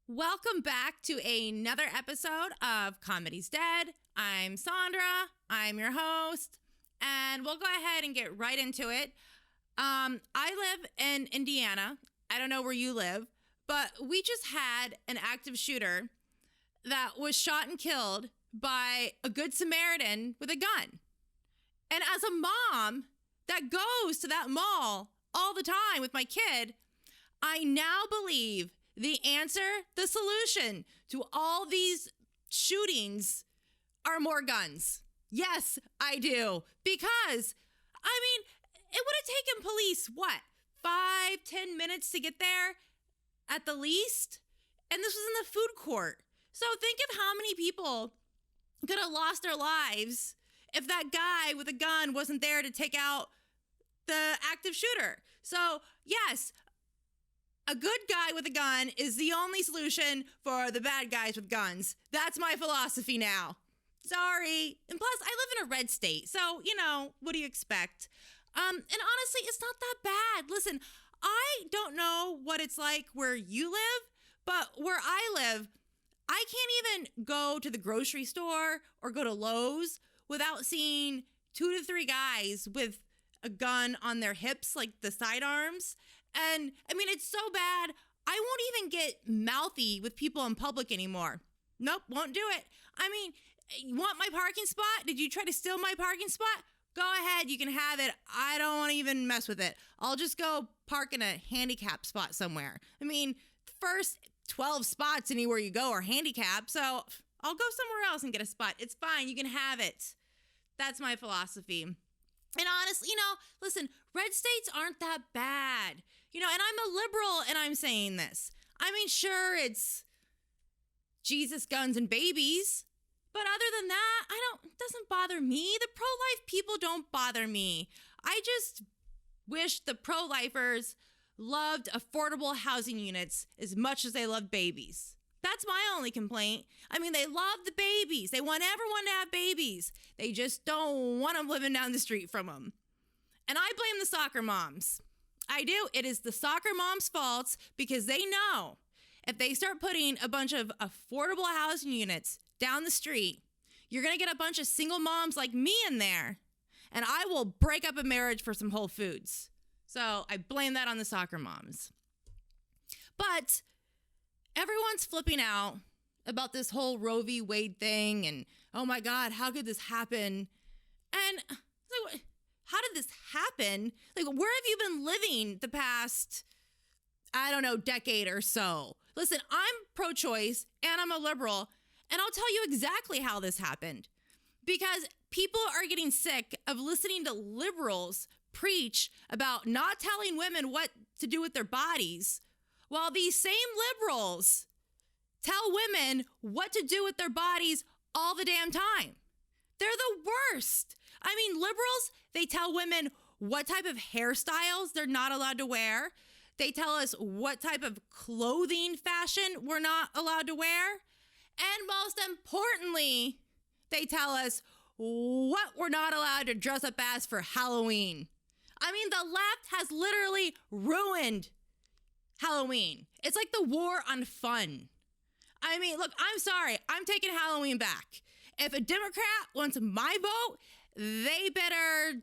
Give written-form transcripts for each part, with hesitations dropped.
Welcome back to another episode of Comedy's Dead. I'm Saundra. I'm your host, and we'll go ahead and get right into it. I live in Indiana. I don't know where you live, but we just had an active shooter that was shot and killed by a good Samaritan with a gun. And as a mom that goes to that mall all the time with my kid, I now believe the answer, the solution to all these shootings are more guns. Yes, I do. Because, it would have taken police, 5-10 minutes to get there at the least? And this was in the food court. So think of how many people could have lost their lives if that guy with a gun wasn't there to take out the active shooter. So, yes, a good guy with a gun is the only solution for the bad guys with guns. That's my philosophy now. Sorry. And plus, I live in a red state, so, what do you expect? And honestly, it's not that bad. Listen, I don't know what it's like where you live, but where I live, I can't even go to the grocery store or go to Lowe's without seeing 2 to 3 guys with a gun on their hips, like the sidearms. And it's so bad, I won't even get mouthy with people in public anymore. Nope, won't do it. You want my parking spot? Did you try to steal my parking spot? Go ahead, you can have it. I don't want to even mess with it. I'll just go park in a handicap spot somewhere. First 12 spots anywhere you go are handicapped, so I'll go somewhere else and get a spot. It's fine, you can have it. That's my philosophy. And honestly, listen, red states aren't that bad. And I'm a liberal and I'm saying this. Sure, it's Jesus, guns, and babies. But other than that, it doesn't bother me. The pro-life people don't bother me. I just wish the pro-lifers loved affordable housing units as much as they love babies. That's my only complaint. They love the babies. They want everyone to have babies. They just don't want them living down the street from them. And I blame the soccer moms. I do. It is the soccer moms' fault because they know if they start putting a bunch of affordable housing units down the street, you're going to get a bunch of single moms like me in there, and I will break up a marriage for some Whole Foods. So I blame that on the soccer moms. But everyone's flipping out about this whole Roe v. Wade thing, and oh my God, how could this happen? And so, how did this happen? Where have you been living the past, decade or so? Listen, I'm pro-choice and I'm a liberal, and I'll tell you exactly how this happened. Because people are getting sick of listening to liberals preach about not telling women what to do with their bodies, while these same liberals tell women what to do with their bodies all the damn time. They're the worst. Liberals, they tell women what type of hairstyles they're not allowed to wear. They tell us what type of clothing fashion we're not allowed to wear. And most importantly, they tell us what we're not allowed to dress up as for Halloween. The left has literally ruined Halloween. It's like the war on fun. Look, I'm sorry. I'm taking Halloween back. If a Democrat wants my vote, they better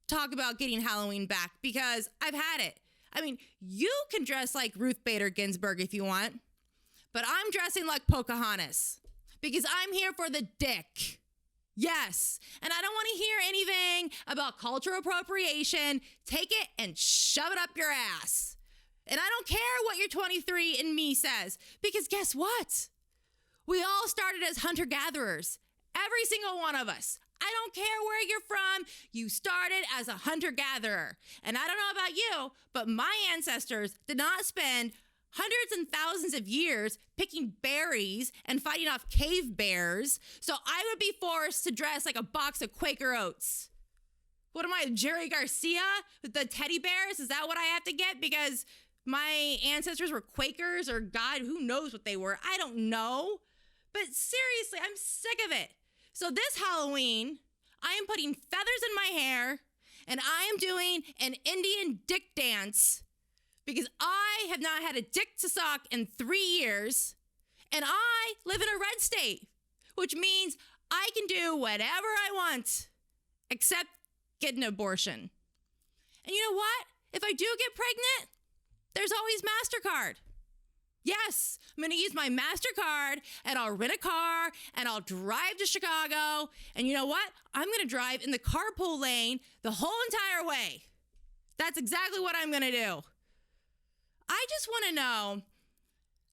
talk about getting Halloween back because I've had it. You can dress like Ruth Bader Ginsburg if you want, but I'm dressing like Pocahontas because I'm here for the dick. Yes. And I don't want to hear anything about cultural appropriation. Take it and shove it up your ass. And I don't care what your 23 and me says, because guess what? We all started as hunter-gatherers. Every single one of us. I don't care where you're from. You started as a hunter-gatherer. And I don't know about you, but my ancestors did not spend hundreds and thousands of years picking berries and fighting off cave bears. So I would be forced to dress like a box of Quaker Oats. What am I, Jerry Garcia with the teddy bears? Is that what I have to get because my ancestors were Quakers or God, who knows what they were? I don't know. But seriously, I'm sick of it. So this Halloween, I am putting feathers in my hair and I am doing an Indian dick dance because I have not had a dick to suck in 3 years. And I live in a red state, which means I can do whatever I want except get an abortion. And you know what? If I do get pregnant, there's always MasterCard. Yes, I'm going to use my MasterCard and I'll rent a car and I'll drive to Chicago. And you know what? I'm going to drive in the carpool lane the whole entire way. That's exactly what I'm going to do. I just want to know,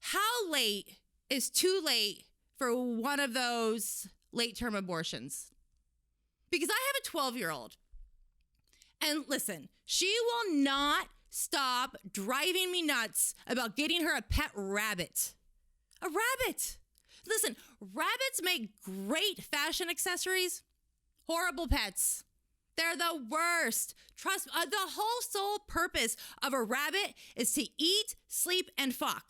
how late is too late for one of those late-term abortions? Because I have a 12-year-old. And listen, she will not stop driving me nuts about getting her a pet rabbit. A rabbit. Listen, rabbits make great fashion accessories. Horrible pets. They're the worst. Trust me, the whole sole purpose of a rabbit is to eat, sleep, and fuck.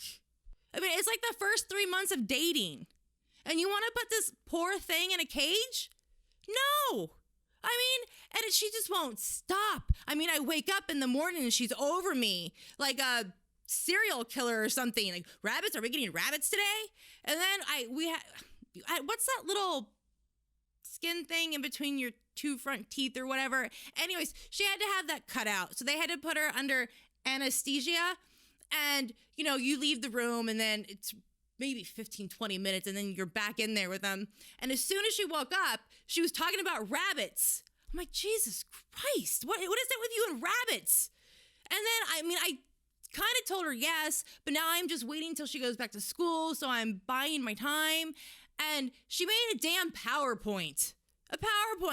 I mean, it's like the first 3 months of dating. And you want to put this poor thing in a cage? No. I mean, and she just won't stop. I mean, I wake up in the morning and she's over me like a serial killer or something. Like, rabbits? Are we getting rabbits today? And then what's that little skin thing in between your two front teeth or whatever? Anyways, she had to have that cut out. So they had to put her under anesthesia. And, you know, you leave the room and then it's maybe 15, 20 minutes, and then you're back in there with them. And as soon as she woke up, she was talking about rabbits. I'm like, Jesus Christ, what is it with you and rabbits? And then, I kind of told her yes, but now I'm just waiting until she goes back to school, so I'm buying my time. And she made a damn PowerPoint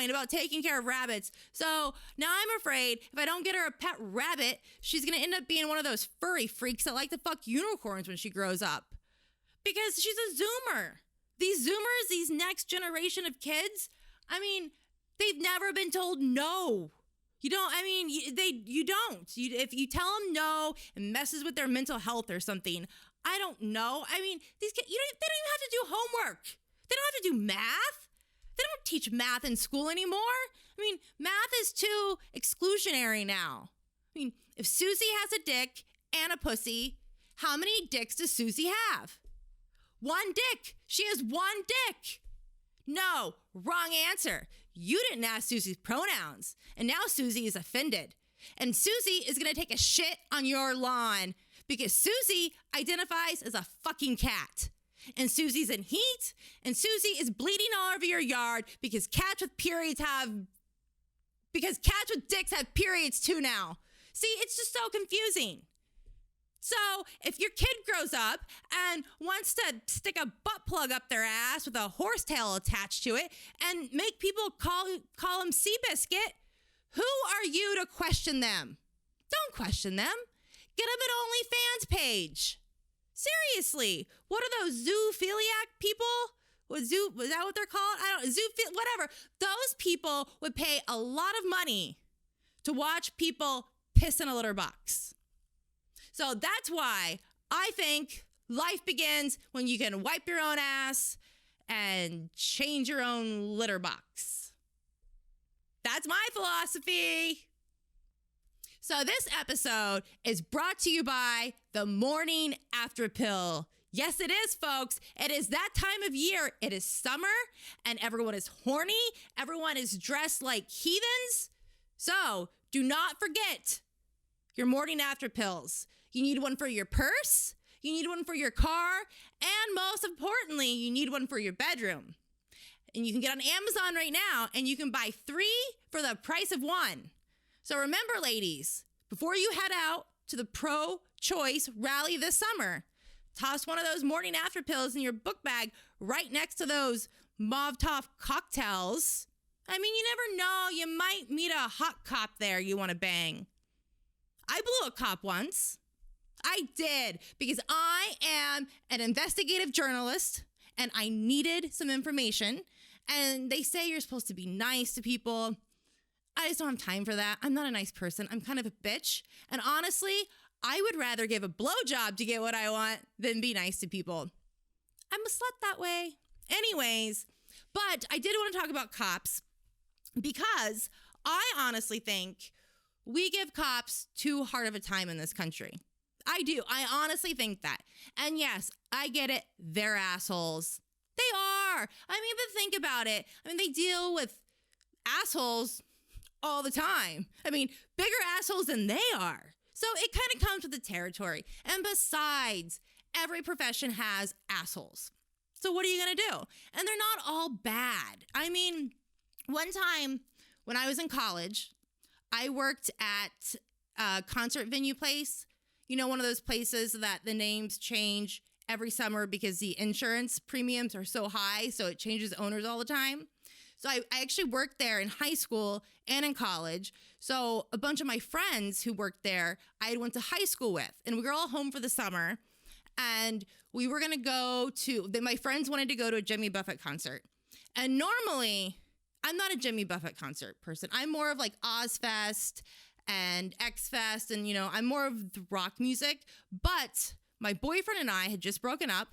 about taking care of rabbits. So now I'm afraid if I don't get her a pet rabbit, she's going to end up being one of those furry freaks that like to fuck unicorns when she grows up. Because she's a Zoomer. These Zoomers, these next generation of kids, I mean, they've never been told no. You don't. If you tell them no, it messes with their mental health or something. I don't know. I mean, these kids, they don't even have to do homework. They don't have to do math. They don't teach math in school anymore. I mean, math is too exclusionary now. I mean, if Susie has a dick and a pussy, how many dicks does Susie have? One dick. She has one dick. No, wrong answer. You didn't ask Susie's pronouns. And now Susie is offended. And Susie is going to take a shit on your lawn because Susie identifies as a fucking cat. And Susie's in heat. And Susie is bleeding all over your yard because cats with dicks have periods too now. See, it's just so confusing. So if your kid grows up and wants to stick a butt plug up their ass with a horsetail attached to it and make people call him Seabiscuit, who are you to question them? Don't question them. Get them an OnlyFans page. Seriously, what are those zoophiliac people? Was that what they're called? I don't know. Whatever. Those people would pay a lot of money to watch people piss in a litter box. So that's why I think life begins when you can wipe your own ass and change your own litter box. That's my philosophy. So this episode is brought to you by the morning after pill. Yes, it is, folks. It is that time of year. It is summer and everyone is horny. Everyone is dressed like heathens. So do not forget your morning after pills. You need one for your purse, you need one for your car, and most importantly, you need one for your bedroom. And you can get on Amazon right now, and you can buy 3 for the price of 1. So remember, ladies, before you head out to the pro-choice rally this summer, toss one of those morning after pills in your book bag right next to those Molotov cocktails. I mean, you never know, you might meet a hot cop there you want to bang. I blew a cop once. I did, because I am an investigative journalist and I needed some information. And they say you're supposed to be nice to people. I just don't have time for that. I'm not a nice person. I'm kind of a bitch. And honestly, I would rather give a blowjob to get what I want than be nice to people. I'm a slut that way. Anyways, but I did want to talk about cops because I honestly think we give cops too hard of a time in this country. I do. I honestly think that. And yes, I get it. They're assholes. They are. I mean, but think about it. I mean, they deal with assholes all the time. I mean, bigger assholes than they are. So it kind of comes with the territory. And besides, every profession has assholes. So what are you going to do? And they're not all bad. I mean, one time when I was in college, I worked at a concert venue place. You know, one of those places that the names change every summer because the insurance premiums are so high, so it changes owners all the time. So I actually worked there in high school and in college. So a bunch of my friends who worked there, I went to high school with, and we were all home for the summer. And we were going to go to, my friends wanted to go to a Jimmy Buffett concert. And normally, I'm not a Jimmy Buffett concert person. I'm more of like Ozfest and X-Fest, and, you know, I'm more of the rock music. But my boyfriend and I had just broken up,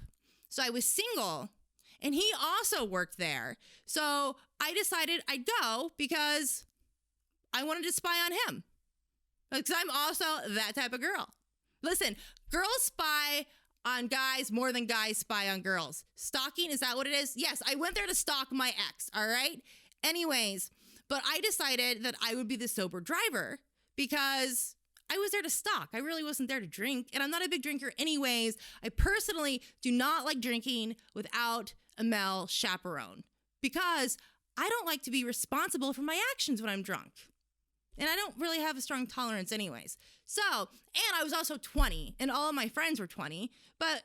so I was single, and he also worked there. So I decided I'd go because I wanted to spy on him. Because I'm also that type of girl. Listen, girls spy on guys more than guys spy on girls. Stalking, is that what it is? Yes, I went there to stalk my ex, all right? Anyways, but I decided that I would be the sober driver because I was there to stalk. I really wasn't there to drink, and I'm not a big drinker anyways. I personally do not like drinking without a male chaperone because I don't like to be responsible for my actions when I'm drunk. And I don't really have a strong tolerance anyways. So, and I was also 20, and all of my friends were 20, but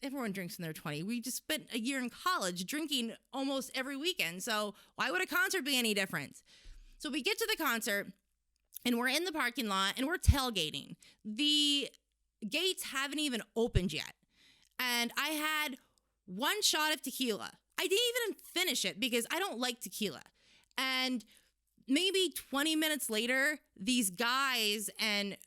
everyone drinks when they're 20. We just spent a year in college drinking almost every weekend, so why would a concert be any different? So we get to the concert, and we're in the parking lot, and we're tailgating. The gates haven't even opened yet, and I had one shot of tequila. I didn't even finish it because I don't like tequila. And maybe 20 minutes later, these guys and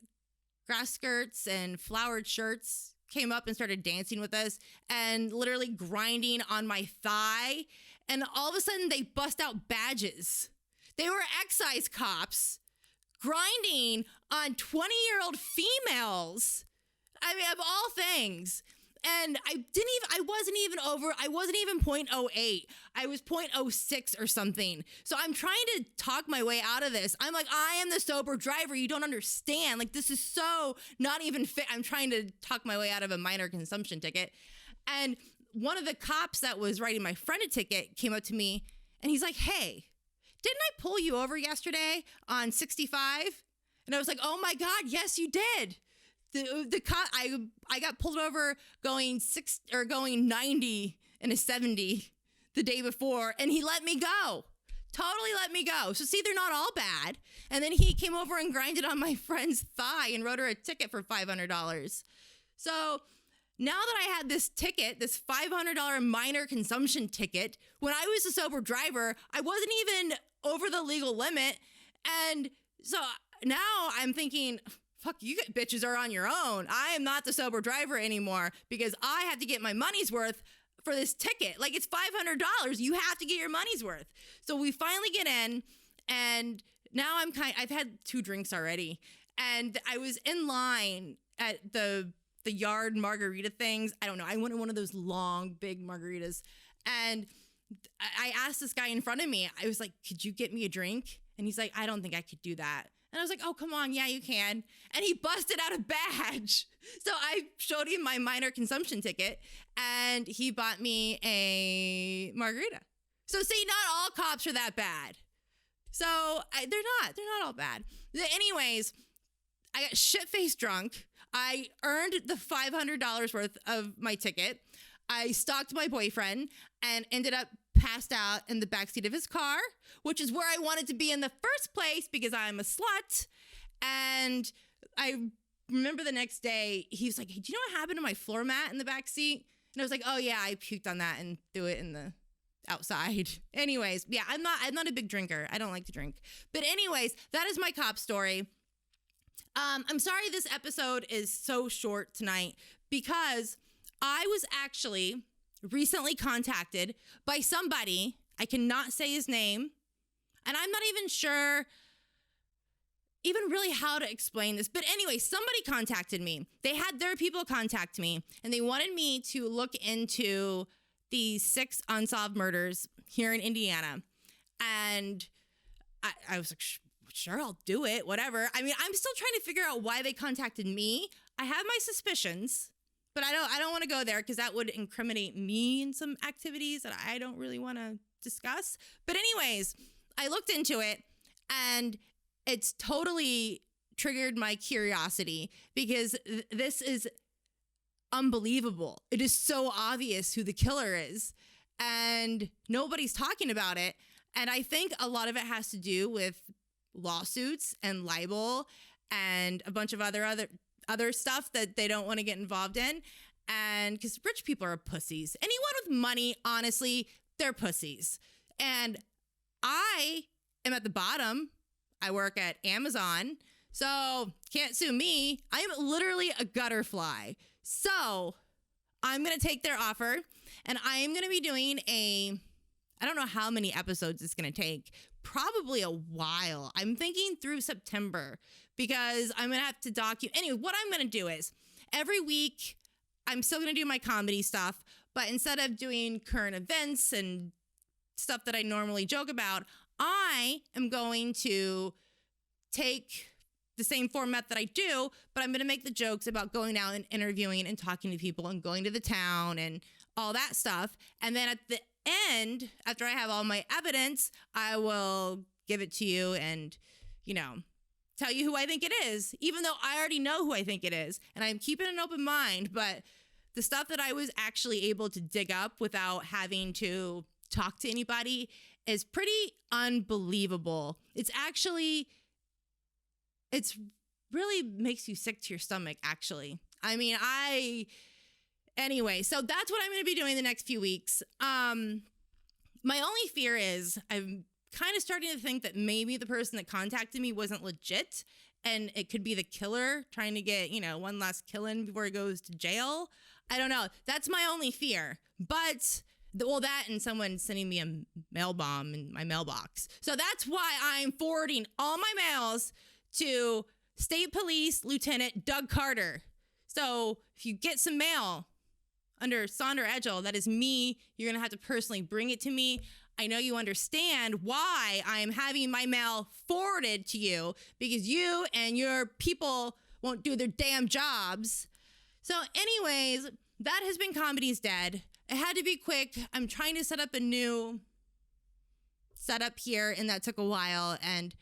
grass skirts and flowered shirts came up and started dancing with us and literally grinding on my thigh. And all of a sudden, they bust out badges. They were excise cops grinding on 20-year-old females. I mean, of all things. And I wasn't even .08. I was .06 or something. So I'm trying to talk my way out of this. I'm like, I am the sober driver. You don't understand. Like, this is so not even fit. I'm trying to talk my way out of a minor consumption ticket. And one of the cops that was writing my friend a ticket came up to me and he's like, hey, didn't I pull you over yesterday on 65? And I was like, oh my God, yes, you did. The cop, I got pulled over going 90 in a 70 the day before, and he let me go. Totally let me go. So see, they're not all bad. And then he came over and grinded on my friend's thigh and wrote her a ticket for $500. So now that I had this ticket, this $500 minor consumption ticket, when I was a sober driver, I wasn't even over the legal limit. And so now I'm thinking, fuck, you bitches are on your own. I am not the sober driver anymore because I have to get my money's worth for this ticket. Like, it's $500. You have to get your money's worth. So we finally get in, and now I've had 2 drinks already. And I was in line at the yard margarita things. I don't know. I wanted one of those long, big margaritas. And I asked this guy in front of me, I was like, could you get me a drink? And he's like, I don't think I could do that. And I was like, oh, come on. Yeah, you can. And he busted out a badge. So I showed him my minor consumption ticket, and he bought me a margarita. So see, not all cops are that bad. So they're not all bad. Anyways, I got shit-faced drunk. I earned the $500 worth of my ticket. I stalked my boyfriend and ended up passed out in the backseat of his car, which is where I wanted to be in the first place because I'm a slut. And I remember the next day, he was like, hey, do you know what happened to my floor mat in the backseat? And I was like, oh yeah, I puked on that and threw it in the outside. Anyways, yeah, I'm not a big drinker. I don't like to drink. But anyways, that is my cop story. I'm sorry this episode is so short tonight because I was actually recently contacted by somebody, I cannot say his name, and I'm not even sure even really how to explain this. But anyway, somebody contacted me. They had their people contact me, and they wanted me to look into the 6 unsolved murders here in Indiana. And I was like, sure, I'll do it, whatever. I mean, I'm still trying to figure out why they contacted me. I have my suspicions, but I don't want to go there because that would incriminate me in some activities that I don't really want to discuss. But anyways, I looked into it, and it's totally triggered my curiosity because this is unbelievable. It is so obvious who the killer is, and nobody's talking about it. And I think a lot of it has to do with lawsuits and libel and a bunch of other stuff that they don't want to get involved in. And because rich people are pussies. Anyone with money, honestly, they're pussies. And I am at the bottom. I work at Amazon, so can't sue me. I am literally a gutter fly. So I'm going to take their offer, and I am going to be doing I don't know how many episodes it's going to take, probably a while. I'm thinking through September because I'm going to have to document. Anyway, what I'm going to do is every week, I'm still going to do my comedy stuff, but instead of doing current events and stuff that I normally joke about, I am going to take the same format that I do, but I'm going to make the jokes about going out and interviewing and talking to people and going to the town and all that stuff. And then at the end, after I have all my evidence, I will give it to you and, tell you who I think it is, even though I already know who I think it is. And I'm keeping an open mind, but the stuff that I was actually able to dig up without having to talk to anybody is pretty unbelievable. It's really makes you sick to your stomach, actually. I mean, anyway, so that's what I'm going to be doing the next few weeks. My only fear is I'm kind of starting to think that maybe the person that contacted me wasn't legit, and it could be the killer trying to get, one last kill in before he goes to jail. I don't know. That's my only fear. But that and someone sending me a mail bomb in my mailbox. So that's why I'm forwarding all my mails to State Police Lieutenant Doug Carter. So if you get some mail under Saundra Edgell, that is me. You're going to have to personally bring it to me. I know you understand why I am having my mail forwarded to you, because you and your people won't do their damn jobs. So anyways, that has been Comedy's Dead. It had to be quick. I'm trying to set up a new setup here, and that took a while, and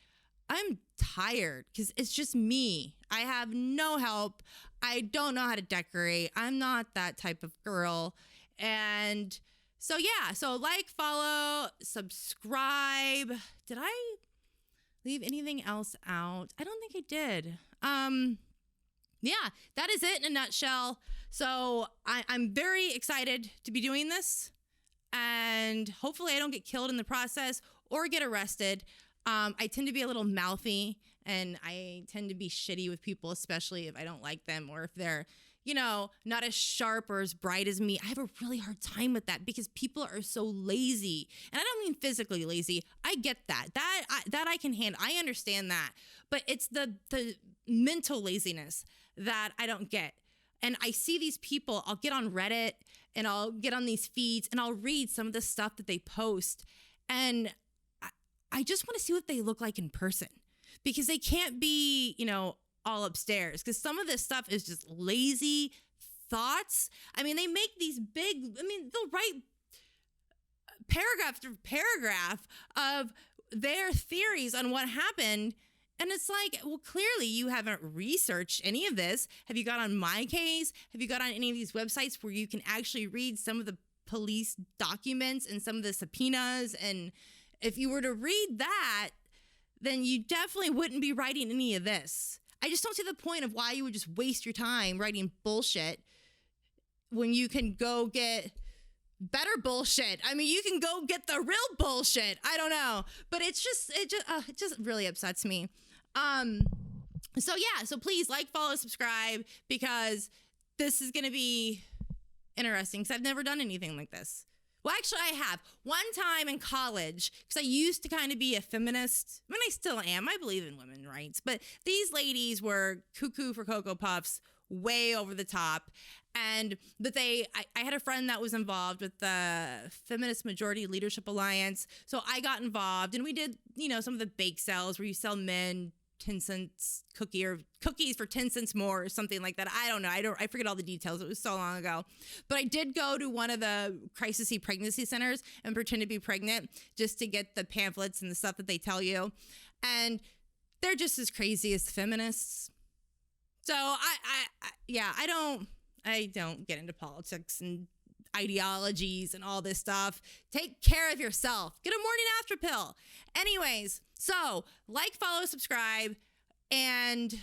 I'm tired because it's just me. I have no help. I don't know how to decorate. I'm not that type of girl. And so, yeah. So follow, subscribe. Did I leave anything else out? I don't think I did. Yeah, that is it in a nutshell. So I'm very excited to be doing this. And hopefully I don't get killed in the process or get arrested. I tend to be a little mouthy, and I tend to be shitty with people, especially if I don't like them or if they're, not as sharp or as bright as me. I have a really hard time with that because people are so lazy. And I don't mean physically lazy. I get that. That I can handle. I understand that. But it's the mental laziness that I don't get. And I see these people, I'll get on Reddit and I'll get on these feeds and I'll read some of the stuff that they post. And I just want to see what they look like in person, because they can't be, all upstairs, because some of this stuff is just lazy thoughts. I mean, they make these they'll write paragraph after paragraph of their theories on what happened. And it's like, well, clearly you haven't researched any of this. Have you got on My Case? Have you got on any of these websites where you can actually read some of the police documents and some of the subpoenas? And if you were to read that, then you definitely wouldn't be writing any of this. I just don't see the point of why you would just waste your time writing bullshit when you can go get better bullshit. I mean, you can go get the real bullshit. I don't know, but it just really upsets me. So yeah, so please follow, subscribe, because this is going to be interesting because I've never done anything like this. Well, actually, I have. One time in college, because I used to kind of be a feminist. I mean, I still am. I believe in women's rights. But these ladies were cuckoo for Cocoa Puffs, way over the top. And that I had a friend that was involved with the Feminist Majority Leadership Alliance. So I got involved, and we did, some of the bake sales where you sell men 10 cents cookies for 10 cents more or something like that. I don't know. I forget all the details. It was so long ago. But I did go to one of the crisis pregnancy centers and pretend to be pregnant just to get the pamphlets and the stuff that they tell you. And they're just as crazy as feminists. So I don't get into politics and ideologies and all this stuff. Take care of yourself. Get a morning after pill. Anyways, so like, follow, subscribe, and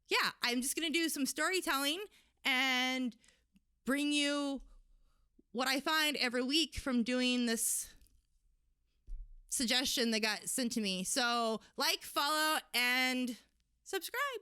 yeah, I'm just going to do some storytelling and bring you what I find every week from doing this suggestion that got sent to me. So like, follow, and subscribe.